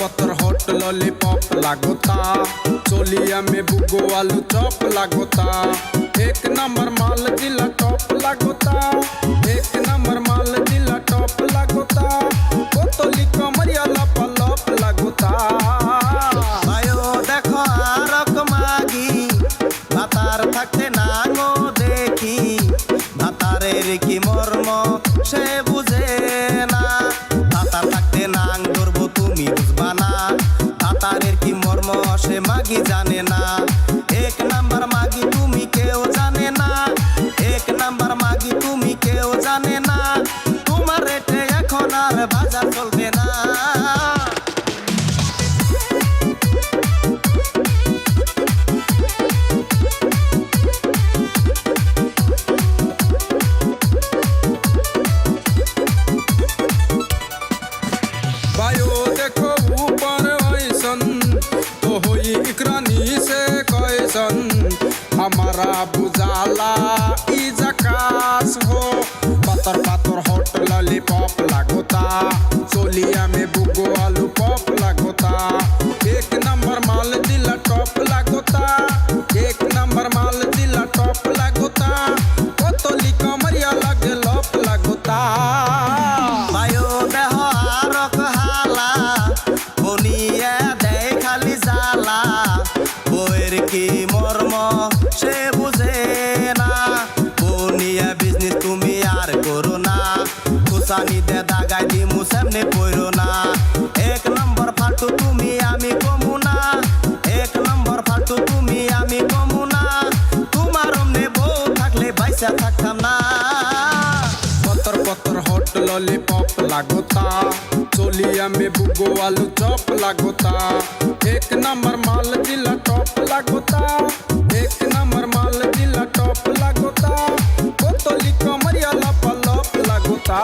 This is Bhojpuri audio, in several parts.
पतर हॉट लॉलीपॉप लागोता, चोलिया में बुगो आलू चॉप लागोता। एक नंबर माल जिला टॉप लागोता, एक नंबर माल जिला टॉप लागोता। बोतली कमरिया लपलप लागोता। आयो देखो आरक मागी भातार থাকতে নাঙো দেখি, ভাতারের কি মর্ম সে বুঝে না। ভাতার থাকতে নাং ধরবো তুমি বুঝবা না, ভাতারের কি মর্ম সে মাগি জানে না। এক নাম্বার মাগি তুমি কেউ জানে না, এক নাম্বার মাগি তুমি কেউ জানে না। তোমার রেটে এখন আর বাজার চলবে না। देखो ऊपर ऐसन तो होई इकरानी से कैसन, हमारा बुझाला ई जकास हो। पतर पतर हॉट लॉलीपॉप लागोता, चोलिया में बुगो आलू पॉप लागोता। एक नंबर माल जिला टॉप लागोता, एक नंबर माल जिला टॉप लागोता। बोतली कमरिया लगे लप लागोता। बायो देह आरक हाला बनिया देय खाली जाला, বউয়ের কি মর্ম সে বুঝে না। বনিয়া বিজনেস তুমি আর করো না, খুসানি দে দাগাই দিমু সামনে পড়ো না। এক নম্বর ফালতু তুমি আমি কমু না, এক নম্বর ফালতু তুমি আমি কমু না। তোমার অমনে বউ থাকলে বাইসা থাকতাম না। पतर पतर हॉट लॉलीपॉप लागोता, चोलिया में बुगो आलू चॉप लागोता। एक नंबर माल जिला टॉप लागोता, एक नंबर माल जिला टॉप लागोता। बोतली कमरिया लपलप लागोता।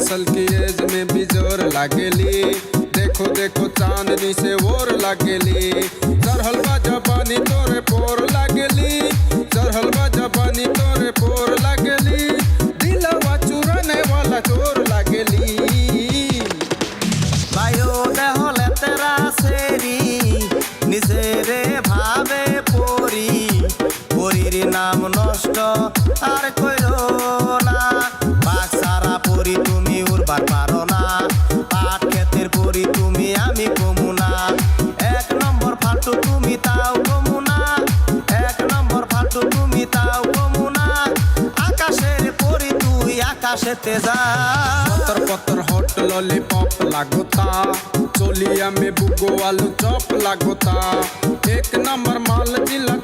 साल की एज में भी जोर लागेली, देखो देखो चांदनी से और लागेली। चढ़लवा जबानी तोरे पोर लागेली, चढ़लवा जबानी तोरे पोर लागेली। दिलवा चुराने वाला चोर लागेली। বায়ো দেহলে তেরা সেরি নিজেরে ভাবে পরি, পরির নাম নষ্ট আর কইরো না। বাক্সারা পরি তুমি উড়বার পারো না, পাট ক্ষেতের পরি তুমি আমি কমু না। এক নম্বর ফালতু তুমি তাও কমু না, এক নম্বর ফালতু তুমি তাও কমু না। আকাশের পরি তুই আকাশেতে যা। पतर पतर हॉट लॉलीपॉप लागोता, चोलिया में बुगो आलू चॉप लागोता। एक नंबर माल जिला